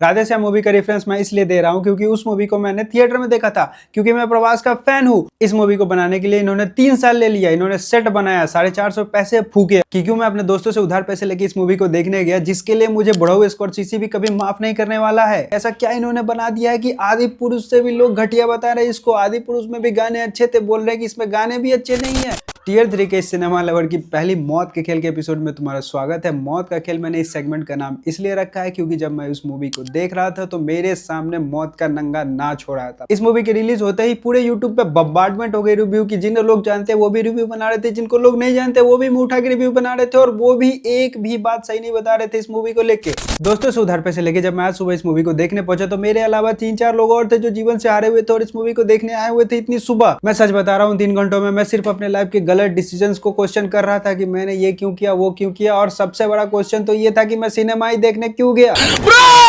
Radheshyam movie का reference मैं इसलिए दे रहा हूँ क्योंकि उस मूवी को मैंने थिएटर में देखा था, क्योंकि मैं प्रभास का फैन हूँ। इस मूवी को बनाने के लिए इन्होंने 3 साल ले लिया, इन्होंने सेट बनाया, 450 पैसे फूके, क्योंकि मैं अपने दोस्तों से उधार पैसे लेके इस मूवी को देखने गया, जिसके लिए मुझे बुढ़ऊ स्कॉर्सेज़ी भी कभी माफ नहीं करने वाला है। ऐसा क्या इन्होंने बना दिया है कि आदि पुरुष से भी लोग घटिया बता रहे हैं इसको। आदि पुरुष में भी गाने अच्छे थे, बोल रहे हैं कि इसमें गाने भी अच्छे नहीं है। टियर 3 के इस सिनेमा लवर की पहली मौत के खेल के एपिसोड में तुम्हारा स्वागत है। मौत का खेल मैंने इस सेगमेंट का नाम इसलिए रखा है क्योंकि जब मैं उस मूवी को देख रहा था तो मेरे सामने मौत का नंगा नाच हो रहा था। इस मूवी के रिलीज होते ही पूरे यूट्यूब पे बम्बार्डमेंट हो गई रिव्यू की। जिन लोग जानते हैं वो भी रिव्यू बना रहे थे, जिनको लोग नहीं जानते वो भी मुंह उठा के रिव्यू बना रहे थे, और वो भी एक भी बात सही नहीं बता रहे थे इस मूवी को लेके। दोस्तों से उधार पैसे लेके जब मैं आज सुबह इस मूवी को देखने पहुंचा तो मेरे अलावा 3-4 लोग और थे जो जीवन से हारे हुए थे और इस मूवी को देखने आए हुए थे इतनी सुबह। मैं सच बता रहा हूँ, 3 घंटों में मैं सिर्फ अपने लाइफ के गलत डिसीजंस को क्वेश्चन कर रहा था कि मैंने ये क्यों किया, वो क्यों किया, और सबसे बड़ा क्वेश्चन तो ये था कि मैं सिनेमा ही देखने क्यों गया।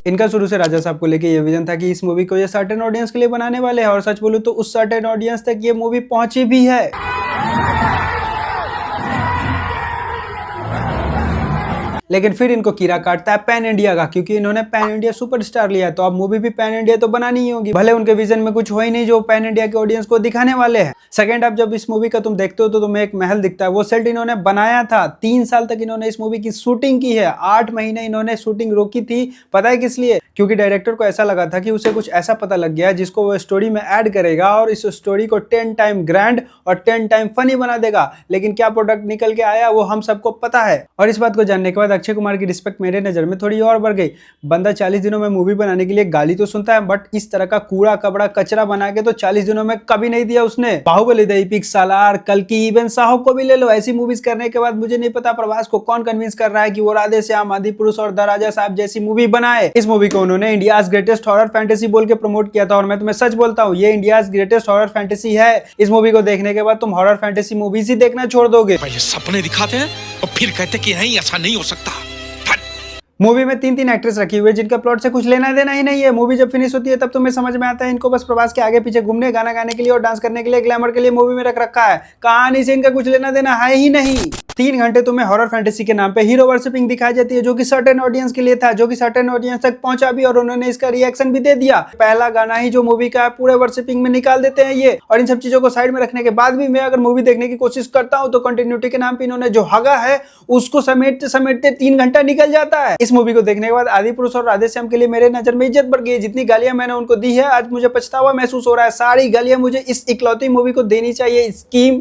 इनका शुरू से राजा साहब को लेके ये विजन था कि इस मूवी को ये सर्टेन ऑडियंस के लिए बनाने वाले हैं, और सच बोलूं तो उस सर्टेन ऑडियंस तक ये मूवी पहुंची भी है। लेकिन फिर इनको कीड़ा काटता है पैन इंडिया का, क्योंकि इन्होंने पैन इंडिया सुपरस्टार लिया, तो अब मूवी भी पैन इंडिया तो बनानी ही होगी। भले उनके विजन में कुछ हो ही नहीं जो पैन इंडिया के ऑडियंस को दिखाने वाले हैं। सेकंड, अब जब इस मूवी का तुम देखते हो तो तुम्हें एक महल दिखता है, वो सेट इन्होंने बनाया था। 3 साल तक इन्होंने इस मूवी की शूटिंग की है, 8 महीने इन्होंने शूटिंग रोकी थी। पता है किस लिए? क्योंकि डायरेक्टर को ऐसा लगा था कि उसे कुछ ऐसा पता लग गया जिसको वो स्टोरी में ऐड करेगा और इस स्टोरी को 10 टाइम ग्रैंड और 10 टाइम फनी बना देगा। लेकिन क्या प्रोडक्ट निकल के आया वो हम सबको पता है। और इस बात को जानने के बाद अक्षय कुमार की रिस्पेक्ट मेरे नजर में थोड़ी और बढ़ गई। बंदा 40 दिनों में मूवी बनाने के लिए गाली तो सुनता है, बट इस तरह का कूड़ा कबड़ा कचरा बना के तो 40 दिनों में कभी नहीं दिया उसने। बाहुबली, द एपिक, सालार, कल्कि, इवन साहो को भी ले लो। ऐसी मूवीज करने के बाद मुझे नहीं पता प्रभास को कौन कन्विंस कर रहा है कि वो राधेश्याम, आदि पुरुष और द राजा साहब जैसी मूवी बनाए। इस मूवी को उन्होंने इंडियाज ग्रेटेस्ट हॉरर फैंटेसी बोल के प्रमोट किया था, और मैं तुम्हें सच बोलता हूँ ये इंडियाज ग्रेटेस्ट हॉरर फैंटेसी है। इस मूवी को देखने के बाद तुम हॉरर फैंटेसी मूवीज ही देखना छोड़ दोगे। पहले सपने दिखाते हैं और फिर कहते कि नहीं ऐसा नहीं हो सकता। मूवी में 3 एक्ट्रेस रखी हुई है जिनका प्लॉट से कुछ लेना देना ही नहीं है। मूवी जब फिनिश होती है तब तुम्हें समझ में आता है इनको बस प्रभास के आगे पीछे घूमने, गाना गाने के लिए और डांस करने के लिए, ग्लैमर के लिए मूवी में रख रखा है। कहानी से इनका कुछ लेना देना है ही नहीं। 3 घंटे तुम्हें हॉरर फैंटेसी के नाम पे हीरो वर्शिपिंग दिखाई जाती है, जो कि सर्टेन ऑडियंस के लिए था, जो कि सर्टेन ऑडियंस तक पहुंचा भी, और उन्होंने इसका रिएक्शन भी दे दिया। पहला गाना ही जो मूवी का पूरे वर्शिपिंग में निकाल देते हैं ये। और इन सब चीजों को साइड में रखने के बाद भी मैं अगर मूवी देखने की कोशिश करता हूं तो कंटिन्यूटी के नाम पे इन्होंने जो हगा है उसको समेटते समेटते 3 घंटा निकल जाता है। इस मूवी को देखने के बाद आदि पुरुष और राधेश्याम के लिए मेरे नजर में इज्जत बढ़ गई। जितनी गालियां मैंने उनको दी है आज मुझे पछतावा महसूस हो रहा है। सारी गालियां मुझे इस इकलौती मूवी को देनी चाहिए। स्कीम